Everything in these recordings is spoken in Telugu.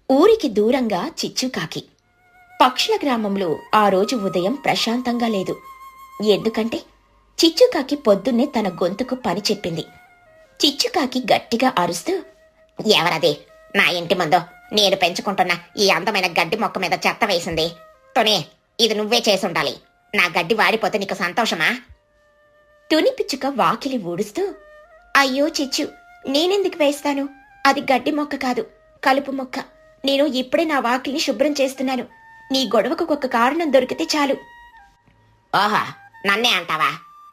ఊరికి దూరంగా చిచ్చుకాకి. పక్షుల గ్రామంలో ఆ రోజు ఉదయం ప్రశాంతంగా లేదు. ఎందుకంటే చిచ్చుకాకి పొద్దున్నే తన గొంతుకు పని చెప్పింది. చిచ్చుకాకి గట్టిగా అరుస్తూ, ఎవరది నా ఇంటి ముందు నేను పెంచుకుంటున్న ఈ అందమైన గడ్డి మొక్క మీద చెత్త వేసింది? తుని, ఇది నువ్వే చేసుండాలి. నా గడ్డి వాడిపోతే నీకు సంతోషమా? తుని పిచ్చుక వాకిలి ఊడుస్తూ, అయ్యో చిచ్చు, నేనెందుకు వేస్తాను? అది గడ్డి మొక్క కాదు, కలుపు మొక్క. నేను ఇప్పుడే నా వాకిలిని శుభ్రం చేస్తున్నాను. నీ గొడవకు ఒక కారణం దొరికితే చాలు. ఓహా, నన్నే అంటావా?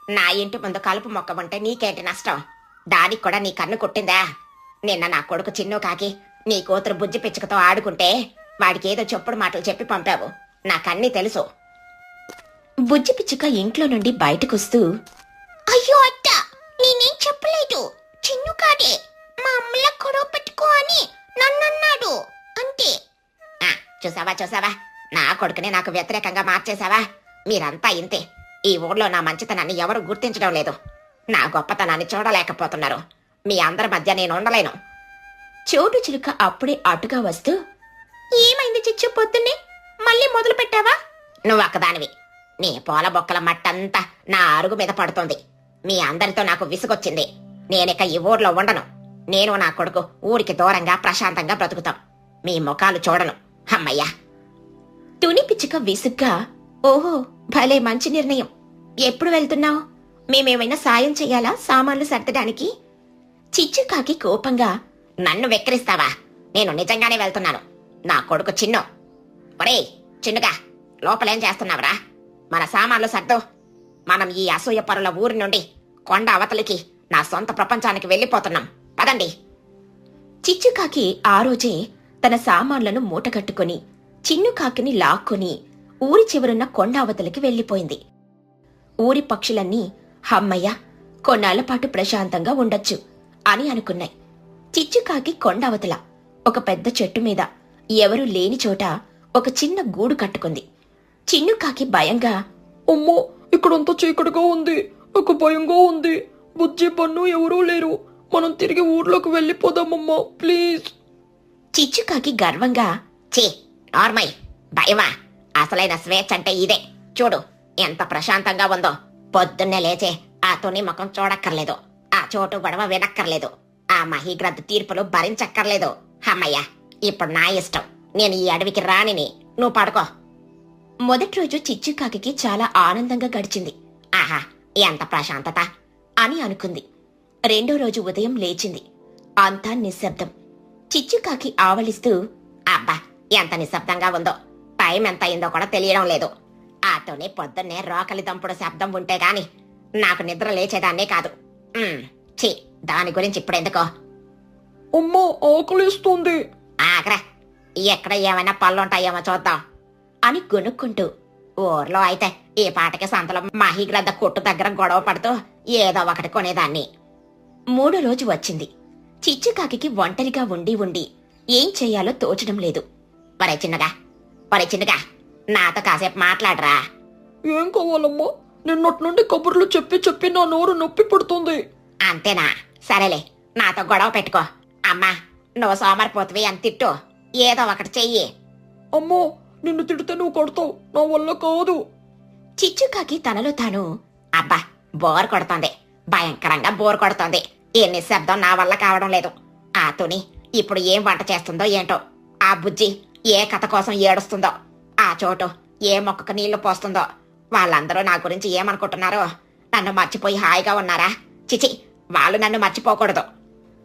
నా ఇంటి ముందు కలుపు మొక్క ఉంటే నీకేంటి నష్టం? దానికి కూడా నీ కన్ను కుట్టిందా? నిన్న నా కొడుకు చిన్ను కాకి నీ కూతురు బుజ్జి పిచ్చుకతో ఆడుకుంటే వాడికి ఏదో చెప్పుడు మాటలు చెప్పి పంపావు. నాకన్నీ తెలుసు. బుజ్జి పిచ్చుక ఇంట్లో నుండి బయటకొస్తూ, అయ్యో అత్త, నేనేం చెప్పలేదు. చిన్ను కాడే మా అమ్మల గొడవ పెట్టుకో అని నన్నన్నాడు అంతే. చూసావా, నా కొడుకుని నాకు వ్యతిరేకంగా మార్చేశావా? మీరంతా ఇంతే. ఈ ఊర్లో నా మంచితనాన్ని ఎవరు గుర్తించడం లేదు. నా గొప్పతనాన్ని చూడలేకపోతున్నారు. మీ అందరి మధ్య నేను ఉండలేను. చోటు చిలుక అప్పుడే అటుగా వస్తూ, ఏమైంది చిచ్చు, పొద్దున్నే మళ్ళీ మొదలు పెట్టావా? నువ్వొక్కదానివి. నీ పూల బొక్కల మట్టంతా నా అరుగు మీద పడుతోంది. మీ అందరితో నాకు విసుగొచ్చింది. నేనిక ఈ ఊర్లో ఉండను. నేను నా కొడుకు ఊరికి దూరంగా ప్రశాంతంగా బ్రతుకుతాం. మీ ముఖాలు చూడను. అమ్మయ్యా. తుని పిచ్చుక విసుగ్గా, ఓహో, భలే మంచి నిర్ణయం. ఎప్పుడు వెళ్తున్నావు? మేమేమైనా సాయం చెయ్యాలా సామాన్లు సర్దడానికి? చిచ్చుకాకి కోపంగా, నన్ను వెక్కిరిస్తావా? నేను నిజంగానే వెళ్తున్నాను. నా కొడుకు చిన్ను. ఒరేయ్ చిన్నుగా, లోపలేం చేస్తున్నావురా? మన సామాన్లు సర్దు. మనం ఈ అసూయ పరుల ఊరి నుండి కొండ అవతలికి నా సొంత ప్రపంచానికి వెళ్ళిపోతున్నాం. పదండి. చిచ్చుకాకి ఆ రోజే తన సామాన్లను మూటగట్టుకుని చిన్నుకాకిని లాక్కొని ఊరి చివరున్న కొండ అవతలికి వెళ్ళిపోయింది. ఊరి పక్షులన్నీ హమ్మయ్య, కొన్నాళ్లపాటు ప్రశాంతంగా ఉండొచ్చు అని అనుకున్నాయి. చిచ్చుకాకి కొండ అవతల ఒక పెద్ద చెట్టు మీద ఎవరూ లేని చోట ఒక చిన్న గూడు కట్టుకుంది. చిన్నుకాకి భయంగా, అమ్మో, ఇక్కడంతా చీకటిగా ఉంది, ఒక భయంగా ఉంది. బుజ్జి పన్ను ఎవరూ లేరు. మనం తిరిగి ఊర్లోకి వెళ్ళిపోదామమ్మా, ప్లీజ్. చిచ్చుకాకి గర్వంగా, చీ నార్మల్, భయమా? అసలైన స్వేచ్ఛ అంటే ఇదే. చూడు ఎంత ప్రశాంతంగా ఉందో. పొద్దున్నే లేచే ఆ తుని ముఖం చూడక్కర్లేదు. ఆ చోటు గొడవ వినక్కర్లేదు. ఆ మహీగ్రద్ద తీర్పులు భరించక్కర్లేదు. అమ్మయ్యా, ఇప్పుడు నా ఇష్టం. నేను ఈ అడవికి రానిని. నువ్వు పడుకో. మొదటి రోజు చిచ్చుకాకి చాలా ఆనందంగా గడిచింది. ఆహా, ఎంత ప్రశాంతత అని అనుకుంది. రెండో రోజు ఉదయం లేచింది. అంతా నిశ్శబ్దం. చిచ్చుకాకి ఆవలిస్తూ, అబ్బా, ఎంత నిశ్శబ్దంగా ఉందో. టైం ఎంత అయిందో కూడా తెలియడం లేదు. ఆతోనే పొద్దున్నే రోకలి దంపుడు శబ్దం ఉంటే గాని నాకు నిద్ర లేచేదాన్నే కాదు. ఛీ, దాని గురించి ఇప్పుడెందుకో. అమ్మా, ఆకలిస్తుంది. ఆగ్రా, ఎక్కడ ఏమైనా పళ్ళుంటాయేమో చూద్దాం అని గొనుక్కుంటూ ఊర్లో అయితే ఈ పాటకి సంతలో మహీగ్రద్ద కొట్టు దగ్గర గొడవ పడుతూ ఏదో ఒకటి కొనేదాన్ని. మూడో రోజు వచ్చింది. చిచ్చుకాకి ఒంటరిగా ఉండి ఉండి ఏం చెయ్యాలో తోచడం లేదు. ఒరే చిన్నగా, నాతో కాసేపు మాట్లాడరా. ఏం కావాలమ్మా? నిన్నటి నుండి కబుర్లు చెప్పి నా నోరు నొప్పి పడుతుంది. అంతేనా? సరేలే, నాతో గొడవ పెట్టుకో. అమ్మా, నువ్వు సోమరిపోతువి అని తిట్టు. ఏదో ఒకటి చెయ్యి. అమ్మో, నిన్ను తిడితే నువ్వు కొడతావు. నా వల్ల కాదు. చిచ్చుకాకి తనలో తాను, అబ్బా, బోర్ కొడుతోంది, భయంకరంగా బోర్ కొడుతోంది. ఏ నిశ్శబ్దం నా వల్ల కావడం లేదు. ఆ తుని ఇప్పుడు ఏం వంట చేస్తుందో ఏంటో. ఆ బుజ్జి ఏ కథ కోసం ఏడుస్తుందో. ఆ చోటు ఏ మొక్కకు నీళ్లు పోస్తుందో. వాళ్ళందరూ నా గురించి ఏమనుకుంటున్నారో. నన్ను మర్చిపోయి హాయిగా ఉన్నారా? చిచి, వాళ్ళు నన్ను మర్చిపోకూడదు.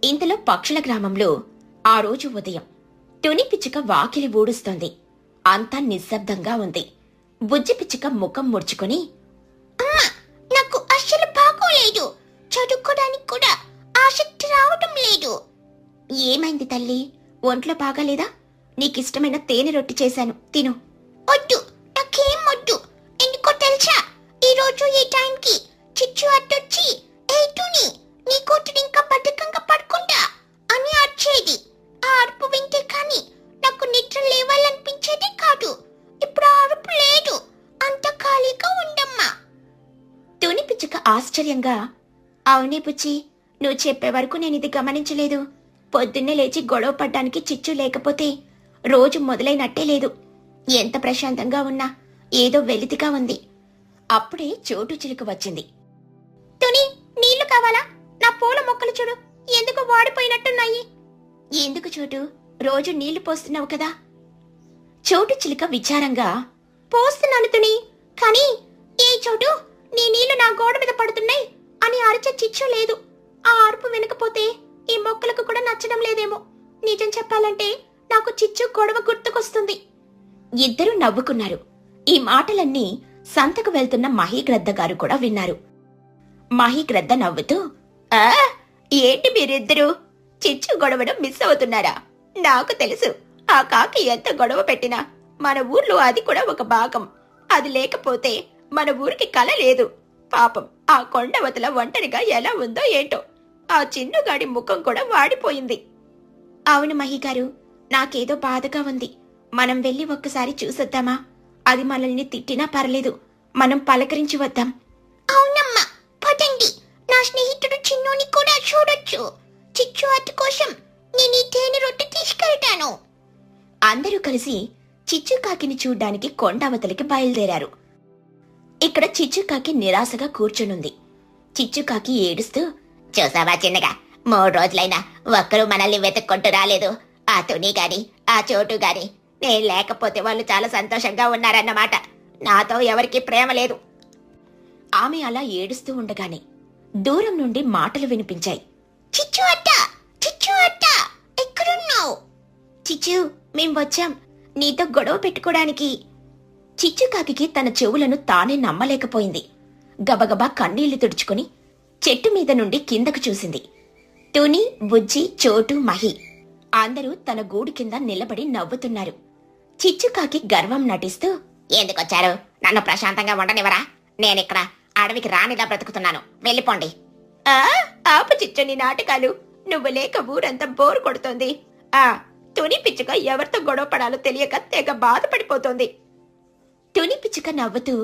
ఇంతలో పక్షుల గ్రామంలో ఆ రోజు ఉదయం తుని పిచ్చుక వాకిలి ఊడుస్తోంది. అంతా నిశ్శబ్దంగా ఉంది. బుజ్జి పిచ్చుక ముఖం ముడుచుకుని, అమ్మా, నాకు అస్సలు బాగోలేదు. చదువుకోడానికి కూడా ఆసక్తి రావటం లేదు. ఏమైంది తల్లి? ఒంట్లో బాగాలేదా? నీకిష్టమైన తేనె రొట్టి చేశాను, తిను. వద్దు, నాకేం వద్దు. ఎందుకో తెలుసా? ఈరోజు ఈ టైంకి చిచ్చు అట్టొచ్చి, ఏ తుని, నీ కూతురు ఇంకా బద్ధకంగా పడుకుంటా అని అరిచేది. ఆ అరుపు వింటే కాని నాకు నిద్ర లేవాలనిపించేది కాదు. ఇప్పుడు ఆ అరుపు లేదు. అంత ఖాళీగా ఉండమ్మా. తుని పిచ్చుక ఆశ్చర్యంగా, అవునే బుజ్జి, నువ్వు చెప్పే వరకు నేను ఇది గమనించలేదు. పొద్దున్నే లేచి గొడవ పడ్డానికి చిచ్చు లేకపోతే రోజు మొదలైనట్టే లేదు. ఎంత ప్రశాంతంగా ఉన్నా ఏదో వెలితిగా ఉంది. అప్పుడే చోటు చిలుక వచ్చింది. తుని, నీళ్లు కావాలా? నా పూల మొక్కలు చూడు, ఎందుకు వాడిపోయినట్టున్నాయి. ఎందుకు చోటు, రోజు నీళ్లు పోస్తున్నావు కదా. చోటు చిలుక విచారంగా, పోస్తున్నాను తుని, కానీ ఏ చోటు, నీ నీళ్లు నా గోడ మీద పడుతున్నాయి అని అరిచే చిచ్చు లేదు. ఆ అరుపు వినకపోతే ఈ మొక్కలకు కూడా నచ్చడం లేదేమో. నిజం చెప్పాలంటే నాకు చిచ్చు గొడవ గుర్తుకొస్తుంది. ఇద్దరూ నవ్వుకున్నారు. ఈ మాటలన్నీ సంతకు వెళ్తున్న మహీగ్రద్ద గారు కూడా విన్నారు. మహీగ్రద్ద నవ్వుతూ, ఆ ఏంటి మీరిద్దరూ చిచ్చు గొడవడం మిస్ అవుతున్నారా? నాకు తెలుసు, ఆ కాకి ఎంత గొడవ పెట్టినా మన ఊర్లో అది కూడా ఒక భాగం. అది లేకపోతే మన ఊరికి కల లేదు. పాపం ఆ కొండవతల ఒంటరిగా ఎలా ఉందో ఏంటో. ఆ చిన్నుగాడి ముఖం కూడా వాడిపోయింది. అవును మహిగారు, నాకేదో బాధగా ఉంది. మనం వెళ్ళి ఒక్కసారి చూసొద్దామా? అది మనల్ని తిట్టినా పర్లేదు, మనం పలకరించి వద్దాం. అవునమ్మా, పదండి. నా స్నేహితుడు చిన్నోని కూడా చూడొచ్చు. చిచ్చు అట్టు కోసం నేను ఈ తేనె రొట్టె తీసుకెళ్తాను. అందరూ కలిసి చిచ్చుకాకిని చూడ్డానికి కొండవతలికి బయలుదేరారు. ఇక్కడ చిచ్చుకాకి నిరాశగా కూర్చునుంది. చిచ్చుకాకి ఏడుస్తూ, చూసావా చిన్నగా, 3 రోజులైనా ఒక్కరూ మనల్ని వెతుక్కుంటూ రాలేదు. ఆ తుని గాని ఆ చోటు గాని నేను లేకపోతే వాళ్ళు చాలా సంతోషంగా ఉన్నారన్నమాట. నాతో ఎవరికీ ప్రేమ లేదు. ఆమె అలా ఏడుస్తూ ఉండగానే దూరం నుండి మాటలు వినిపించాయి. చిచ్చు అట్ట, చిచ్చు అట్ట, ఎక్కడున్నావు? చిచ్చు, మేం వచ్చాం నీతో గొడవ పెట్టుకోవడానికి. చిచ్చుకాకి తన చెవులను తానే నమ్మలేకపోయింది. గబగబా కన్నీళ్లు తుడుచుకుని చెట్టు మీద నుండి కిందకు చూసింది. తుని, బుజ్జి, చోటు, మహి అందరూ తన గూడు కింద నిలబడి నవ్వుతున్నారు. చిచ్చుకాకి గర్వం నటిస్తూ, ఎందుకొచ్చారు? నన్ను ప్రశాంతంగా ఉండనివరా? నేనిక్కడ అడవికి రానిలా బ్రతుకుతున్నాను, వెళ్ళిపోండి. ఆపు చిచ్చు నీ నాటకాలు. నువ్వు లేక ఊరంతా బోరు కొడుతోంది. తుని పిచ్చుక ఎవరితో గొడవ పడాలో తెలియక తెగ బాధపడిపోతోంది. తుని పిచ్చుక నవ్వుతూ,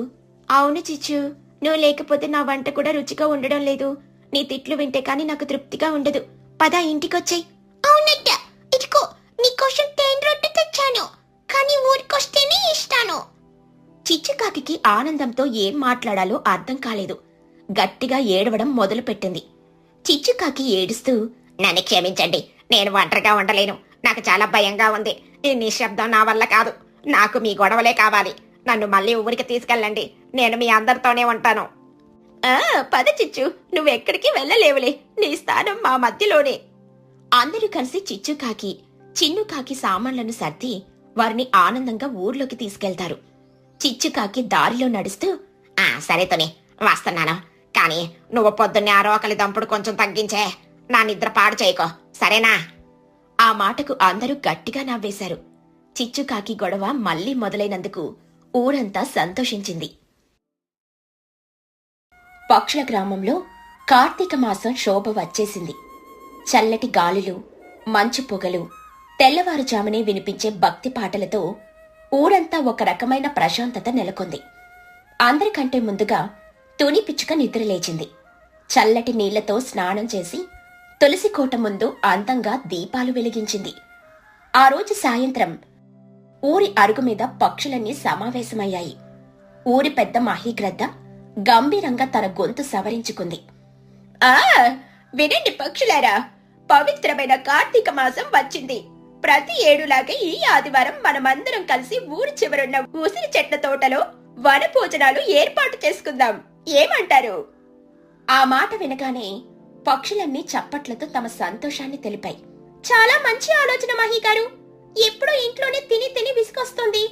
అవును చిచ్చు, నువ్వు లేకపోతే నా వంట కూడా రుచిగా ఉండడం లేదు. నీ తిట్లు వింటే కాని నాకు తృప్తిగా ఉండదు. పద ఇంటికొచ్చాయి. అవునట్ట, ఇదిగో నీకోసం తేనె రొట్టె తెచ్చాను, కానీ ఊరికొస్తేనే ఇస్తాను. చిచ్చుకాకి ఆనందంతో ఏం మాట్లాడాలో అర్థం కాలేదు. గట్టిగా ఏడవడం మొదలుపెట్టింది. చిచ్చుకాకి ఏడుస్తూ, నన్ను క్షమించండి, నేను ఒంటరిగా ఉండలేను. నాకు చాలా భయంగా ఉంది. ఈ నిశ్శబ్దం నా వల్ల కాదు. నాకు మీ గొడవలే కావాలి. నన్ను మళ్ళీ ఊరికి తీసుకెళ్ళండి. నేను మీ అందరితోనే ఉంటాను. పద చిచ్చు, నువ్వెక్కడికి వెళ్ళలేవులే. నీ స్థానం మా మధ్యలోనే. అందరూ కలిసి చిచ్చుకాకి, చిన్నుకాకి సామాన్లను సర్ది వారిని ఆనందంగా ఊర్లోకి తీసుకెళ్తారు. చిచ్చుకాకి దారిలో నడుస్తూ, సరే తుని, వస్తున్నాను. కానీ నువ్వు పొద్దున్నే ఆ రోకలి దంపుడు కొంచెం తగ్గించే. నా నిద్ర పాడు చేయకో, సరేనా? ఆ మాటకు అందరూ గట్టిగా నవ్వేశారు. చిచ్చుకాకి గొడవ మళ్లీ మొదలైనందుకు ఊరంతా సంతోషించింది. పక్షుల గ్రామంలో కార్తీక మాసం శోభ వచ్చేసింది. చల్లటి గాలులు, మంచు పొగలు, తెల్లవారుజామునే వినిపించే భక్తి పాటలతో ఊరంతా ఒక రకమైన ప్రశాంతత నెలకొంది. అందరికంటే ముందుగా తుని పిచ్చుక నిద్రలేచింది. చల్లటి నీళ్లతో స్నానం చేసి తులసి కోట ముందు అందంగా దీపాలు వెలిగించింది. ఆ రోజు సాయంత్రం ఊరి అరుగు మీద పక్షులన్నీ సమావేశమయ్యాయి. ఊరి పెద్ద మహీగ్రద్ద గంభీరంగా తన గొంతు సవరించుకుంది. వినండి పక్షులారా, పవిత్రమైన కార్తీక మాసం వచ్చింది. ప్రతి ఏడులాగే ఈ ఆదివారం మనమందరం కలిసి ఊరి చివరున్న ఉసిరి చెట్ల తోటలో వన భోజనాలు ఏర్పాటు చేసుకుందాం. ఏమంటారు? ఆ మాట వినగానే పక్షులన్నీ చప్పట్లతో తమ సంతోషాన్ని తెలిపాయి. చాలా మంచి ఆలోచన మహీగారు. ఎప్పుడూ ఇంట్లోనే తిని తిని విసుకొస్తుంది.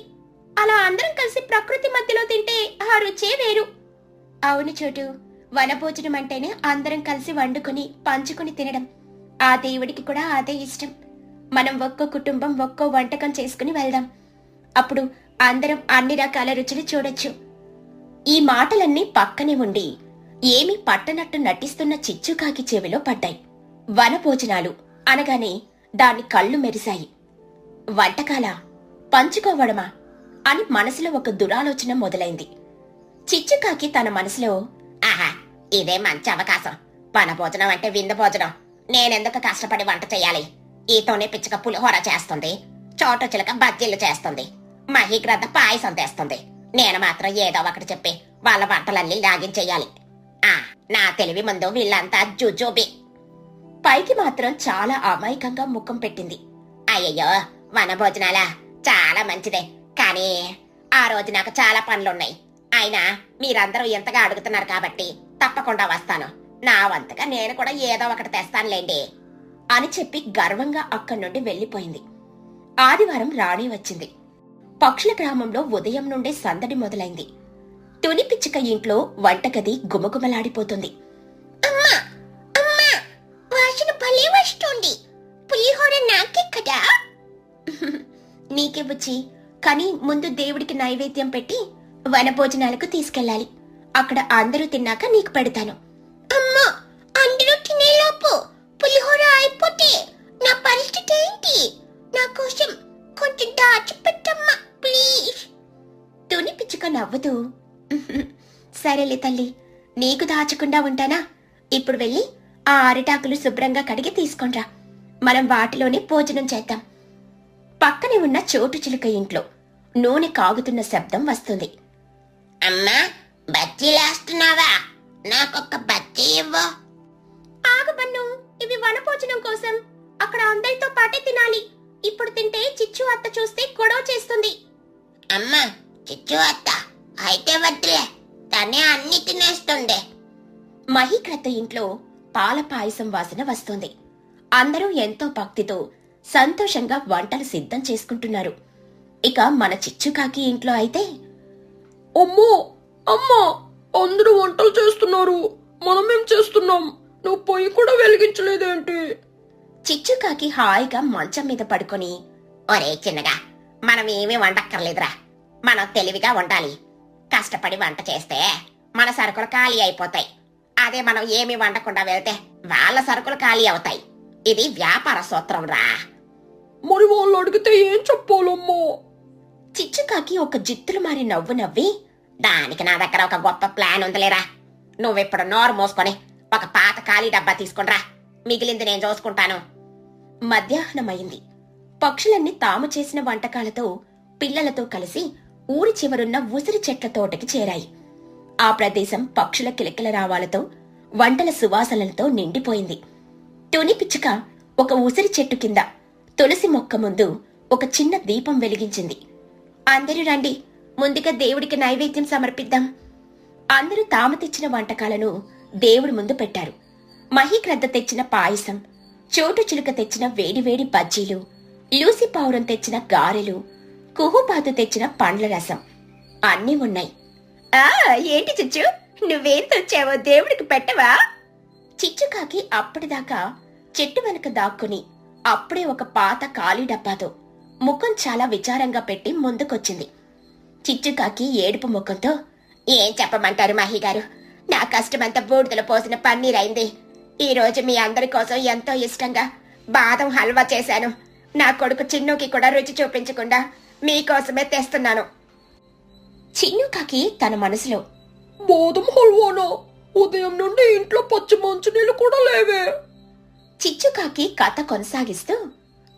అలా అందరం కలిసి ప్రకృతి మధ్యలో తింటే ఆ రుచే వేరు. అవును చోటు, వనభోజనం అంటేనే అందరం కలిసి వండుకుని పంచుకుని తినడం. ఆ దేవుడికి కూడా అదే ఇష్టం. మనం ఒక్కో కుటుంబం ఒక్కో వంటకం చేసుకుని వెళ్దాం. అప్పుడు అందరం అన్ని రకాల రుచులు చూడొచ్చు. ఈ మాటలన్నీ పక్కనే ఉండి ఏమీ పట్టనట్టు నటిస్తున్న చిచ్చుకాకి చెవిలో పడ్డాయి. వనభోజనాలు అనగానే దాని కళ్ళు మెరిశాయి. వంటకాలా, పంచుకోవడమా అని మనసులో ఒక దురాలోచన మొదలైంది. చిచ్చుకాకి తన మనసులో, ఆహా, ఇదే మంచి అవకాశం. వన భోజనం అంటే విందు భోజనం. నేనెందుకు కష్టపడి వంట చెయ్యాలి? ఈతోనే పిచ్చుక పులిహోర చేస్తుంది, చోటు చిలక బజ్జీలు చేస్తుంది, మహీగ్రద్ద పాయసం తెస్తుంది. నేను మాత్రం ఏదో ఒకటి చెప్పి వాళ్ళ వంటలన్నీ లాగించెయ్యాలి. నా తెలివి ముందు వీళ్ళంతా జుజుబి. పైకి మాత్రం చాలా అమాయకంగా ముఖం పెట్టింది. అయ్యయ్యో, వన భోజనాలా చాలా మంచిదే, కానీ ఆ రోజు నాకు చాలా పనులున్నాయి. అయినా మీరందరూ ఎంతగా అడుగుతున్నారు కాబట్టి తప్పకుండా వస్తాను. నా వంతుగా నేను కూడా ఏదో ఒకటి తెస్తానులేండి అని చెప్పి గర్వంగా అక్కడి నుండి వెళ్లిపోయింది. ఆదివారం రాణి వచ్చింది. పక్షుల గ్రామంలో ఉదయం నుండే సందడి మొదలైంది. తుని పిచ్చుక ఇంట్లో వంటగది గుమగుమలాడిపోతుంది. అమ్మా అమ్మా, వాసన భలే వస్తుంది. పులిహోర నాకే కదా? నీకే బుచ్చి, కానీ ముందు దేవుడికి నైవేద్యం పెట్టి వనభోజనాలకు తీసుకెళ్ళాలి. అక్కడ అందరూ తిన్నాక నీకు పెడతాను. అమ్మా, అందరూ తినేలోపు పులిహోర అయిపోతే నా పరిస్థితి ఏంటి? నా కోసం కొంచెం దాచిపెట్టమ్మా ప్లీజ్. తుని పిచ్చుక నవ్వుతూ, సరేలే తల్లి, నీకు దాచకుండా ఉంటానా? ఇప్పుడు వెళ్ళి ఆ అరిటాకులు శుభ్రంగా కడిగి తీసుకొనిరా. మనం వాటిలోనే భోజనం చేద్దాం. పక్కనే ఉన్న చోటు చిలుక ఇంట్లో నూనె కాగుతున్న శబ్దం వస్తుంది. అమ్మా, బజ్జీలేస్తున్నావా? నాకొక్క బజ్జీ ఇవ్వు. ఆగు బన్ను, ఇవి వనభోజనం కోసం. అక్కడ అందరితో పాటే తినాలి. ఇప్పుడు తింటే చిచ్చు అత్త చూస్తే గొడవ చేస్తుంది. అమ్మా, చిచ్చు అత్త అయితే వద్దులే, తనే అన్ని తినేస్తుంది. మహీకృత ఇంట్లో పాల పాయసం వాసన వస్తుంది. అందరూ ఎంతో భక్తితో సంతోషంగా వంటలు సిద్ధం చేసుకుంటున్నారు. ఇక మన చిచ్చుకాకి ఇంట్లో అయితే, అమ్మో అమ్మా, అందరూ వంటలు చేస్తున్నారు, మనమేం చేస్తున్నాం? నువ్వు పొయ్యి కూడా వెలిగించలేదేంటి? చిచ్చుకాకి హాయిగా మంచం మీద పడుకొని, ఒరే చిన్నగా, మనం ఏమీ వండక్కర్లేదురా. మనం తెలివిగా వండాలి. కష్టపడి వంట చేస్తే మన సరుకులు ఖాళీ అయిపోతాయి. అదే మనం ఏమీ వండకుండా వెళ్తే వాళ్ళ సరుకులు ఖాళీ అవుతాయి. ఇది వ్యాపార సూత్రం రా. మరి వాళ్ళు అడిగితే ఏం చెప్పాలమ్మా? చిచ్చుకాకి ఒక జిత్తులు మారి నవ్వు నవ్వి, దానికి నా దగ్గర ఒక గొప్ప ప్లాన్ ఉందిలేరా. నువ్విప్పుడు నోరు మోసుకొని ఒక పాత ఖాళీ డబ్బా తీసుకునిరా, మిగిలింది నేను చూసుకుంటాను. మధ్యాహ్నమైంది. పక్షులన్నీ తాము చేసిన వంటకాలతో పిల్లలతో కలిసి ఊరి చివరున్న ఉసిరి చెట్ల తోటకి చేరాయి. ఆ ప్రదేశం పక్షుల కిలకిల రావాలతో, వంటల సువాసనలతో నిండిపోయింది. తుని పిచ్చుక ఒక ఉసిరి చెట్టు కింద తులసి మొక్క ముందు ఒక చిన్న దీపం వెలిగించింది. అందరూ రండి, ముందుగా దేవుడికి నైవేద్యం సమర్పిద్దాం. అందరూ తాము తెచ్చిన వంటకాలను దేవుడి ముందు పెట్టారు. మహీగ్రద్ద తెచ్చిన పాయసం, చోటు చిలుక తెచ్చిన వేడివేడి బజ్జీలు, లూసి పావురం తెచ్చిన గారెలు, కుహుపాతు తెచ్చిన పండ్ల రసం అన్నీ ఉన్నాయి. ఏంటి చిచ్చు, నువ్వేం తెచ్చావో దేవుడికి పెట్టవా? చిచ్చుకాకి అప్పటిదాకా చెట్టు వెనక దాక్కుని అప్పుడే ఒక పాత ఖాళీ డబ్బాతో ముఖం చాలా విచారంగా పెట్టి ముందుకొచ్చింది. చిచ్చుకాకి ఏడుపు ముఖంతో, ఏం చెప్పమంటారు మహిగారు, నా కష్టమంతా బూడిదలో పోసిన పన్నీర్ అయింది. ఈ రోజు మీ అందరి కోసం ఎంతో ఇష్టంగా బాదం హల్వా చేశాను. నా కొడుకు చిన్నుకి కూడా రుచి చూపించకుండా మీకోసమే తెస్తున్నాను. చిన్నుకాకి తన మనసులో, బాదం హల్వానా? ఉదయం నుండి ఇంట్లో పచ్చి మంచినీళ్ళు కూడా లేవే. చిచ్చుకాకి కథ కొనసాగిస్తూ,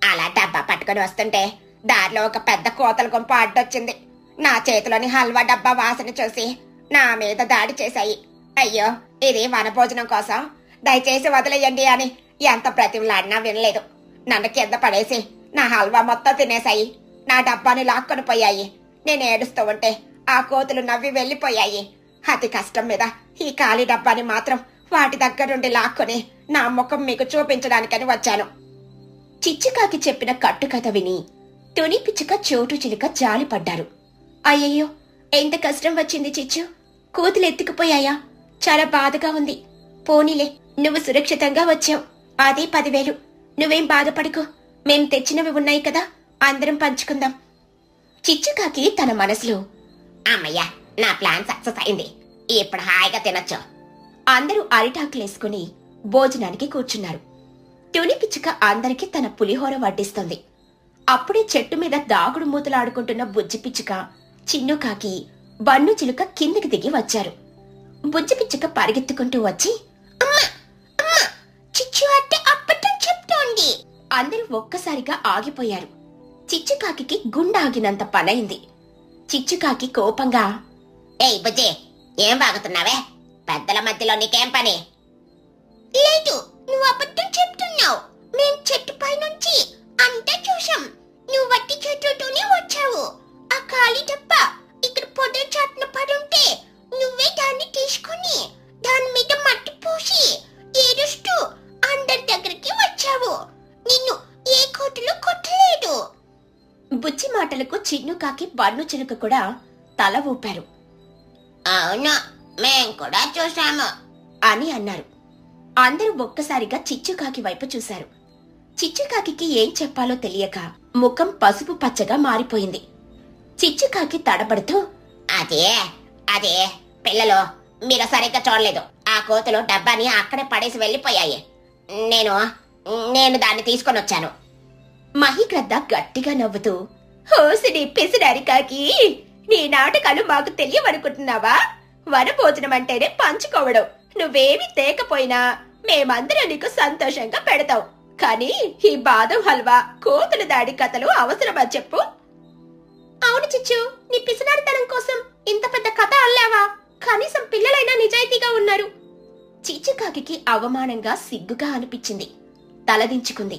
అలా డబ్బా పట్టుకుని వస్తుంటే దారిలో ఒక పెద్ద కోతల గుంపు అడ్డొచ్చింది. నా చేతిలోని హల్వా డబ్బా వాసన చూసి నా మీద దాడి చేశాయి. అయ్యో, ఇది వనభోజనం కోసం, దయచేసి వదిలేయండి అని ఎంత బ్రతిమలాడినా వినలేదు. నన్ను కింద పడేసి నా హల్వా మొత్తం తినేశాయి. నా డబ్బాని లాక్కొని పోయాయి. నేను ఏడుస్తూ ఉంటే ఆ కోతులు నవ్వి వెళ్లిపోయాయి. అతి కష్టం మీద ఈ ఖాళీ డబ్బాని మాత్రం వాటి దగ్గరుండి లాక్కొని నా ముఖం మీకు చూపించడానికని వచ్చాను. చిచ్చుకాకి చెప్పిన కట్టుకథ విని తుని పిచ్చుక చోటు చిలుక జాలిపడ్డారు. అయ్యయ్యో, ఎంత కష్టం వచ్చింది చిచ్చు, కోతులు ఎత్తుకుపోయాయా? చాలా బాధగా ఉంది. పోనీలే, నువ్వు సురక్షితంగా వచ్చావు, అదే 10,000. నువ్వేం బాధపడుకో, మేం తెచ్చినవి ఉన్నాయి కదా, అందరం పంచుకుందాం. చిచ్చుకాకి తన మనసులో, అమ్మయ్యా, నా ప్లాన్ సక్సెస్ అయింది, ఇప్పుడు హాయిగా తినొచ్చు. అందరూ అరిటాకులేసుకుని భోజనానికి కూర్చున్నారు. తుని పిచ్చుక అందరికీ తన పులిహోర వడ్డిస్తుంది. అప్పుడే చెట్టు మీద దాగుడు మూతలాడుకుంటున్న బుజ్జి పిచ్చుక, చిన్నుకాకి, బన్ను చిలుక కిందికి దిగి వచ్చారు. బుజ్జి పిచ్చుక పరిగెత్తుకుంటూ వచ్చి, అమ్మా, అందరూ ఒక్కసారిగా ఆగిపోయారు. చిచ్చుకాకి గుండాగినంత పనైంది. చిచ్చుకాకి కోపంగా, ఏయ్ బుజ్జి, ఏం బాగుతున్నావే? పెద్దల మధ్యలో నీకేం పని? లేదు, నువ్వు అబద్ధం చెప్తున్నావు. మేం చెట్టుపై నుంచి అంతా చూసాం. నువ్వు వట్టి చేతులతోనే వచ్చావు. ఆ ఖాళీ డబ్బా ఇక్కడ పొదల చాటున పడుంటే నువ్వే దాన్ని తీసుకుని దాని మీద మట్టి పూసి ఏడుస్తూ అందరి దగ్గరికి వచ్చావు. నిన్ను ఏ కోతులు కొట్టలేదు. బుజ్జి మాటలకు చిన్నుకాకి బన్ను చిలుక కూడా తల ఊపారు. అవును, మేం కూడా చూసాము అని అన్నారు. అందరూ ఒక్కసారిగా చిచ్చుకాకి వైపు చూశారు. చిచ్చుకాకి ఏం చెప్పాలో తెలియక ముఖం పసుపు పచ్చగా మారిపోయింది. చిచ్చుకాకి తడబడుతూ, అదే అదే పిల్లలు, మీరు సరిగ్గా చూడలేదు. ఆ కోతులు డబ్బాని అక్కడే పడేసి వెళ్ళిపోయాయి. నేను దాన్ని తీసుకొని వచ్చాను. మహిగ్రద్ద గట్టిగా నవ్వుతూ, హోసిని పిసినారి కాకి, నీ నాటకాలు మాకు తెలియవనుకుంటున్నావా? వనభోజనం అంటేనే పంచుకోవడం. నువ్వేమి తేకపోయినా మేమందరం నీకు సంతోషంగా పెడతాం. కానీ ఈ బాదం హల్వా, కోతుల దాడి కథలు అవసరమా చెప్పు? అవును చిచ్చు, నీ పిసినారితనం కోసం ఇంత పెద్ద కథ అల్లావా? కనీసం పిల్లలైనా నిజాయితీగా ఉన్నారు. చిచ్చుకాకి అవమానంగా సిగ్గుగా అనిపించింది. తలదించుకుంది.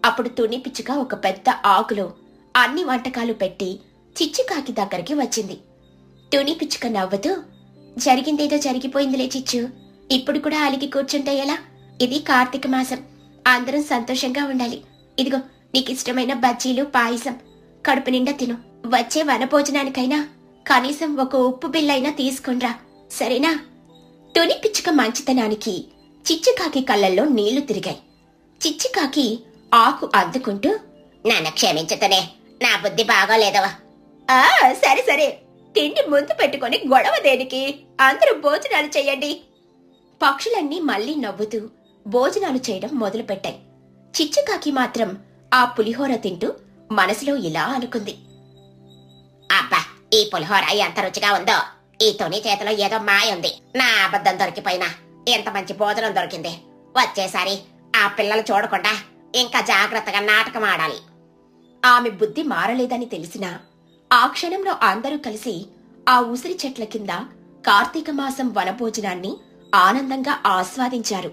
అప్పుడు తుని పిచ్చుక ఒక పెద్ద ఆకులో అన్ని వంటకాలు పెట్టి చిచ్చుకాకి దగ్గరికి వచ్చింది. తుని పిచ్చుక నవ్వుతూ, జరిగిందేదో జరిగిపోయిందిలే చిచ్చు, ఇప్పుడు కూడా అలిగి కూర్చుంటే ఎలా? ఇది కార్తీక మాసం, అందరం సంతోషంగా ఉండాలి. ఇదిగో నీకిష్టమైన బజ్జీలు, పాయసం కడుపు నిండా తిను. వచ్చే వనభోజనానికైనా కనీసం ఒక ఉప్పు బిల్లైనా తీసుకునిరా, సరేనా? తుని పిచ్చుక మంచితనానికి చిచ్చుకాకి కళ్ళల్లో నీళ్లు తిరిగాయి. చిచ్చుకాకి ఆకు అందుకుంటూ, నన్ను క్షమించుతనే, నా బుద్ధి బాగోలేదవా. సరే సరే, తిండి ముందు పెట్టుకొని గొడవ దేనికి? అందరూ భోజనాలు చెయ్యండి. పక్షులన్నీ మళ్లీ నవ్వుతూ భోజనాలు చేయడం మొదలుపెట్టాయి. చిచ్చుకాకి మాత్రం ఆ పులిహోర తింటూ మనసులో ఇలా అనుకుంది. అబ్బా, ఈ పులిహోర ఎంత రుచిగా ఉందో. ఈ తుని చేతిలో ఏదో మాయ ఉంది. నా అబద్ధం దొరికిపోయినా ఎంత మంచి భోజనం దొరికింది. వచ్చేసారి ఆ పిల్లలు చూడకుండా ఇంకా జాగ్రత్తగా నాటకం ఆడాలి. ఆమె బుద్ధి మారలేదని తెలిసినా ఆ క్షణంలో అందరూ కలిసి ఆ ఉసిరి చెట్ల కింద కార్తీక మాసం వనభోజనాన్ని ఆనందంగా ఆస్వాదించారు.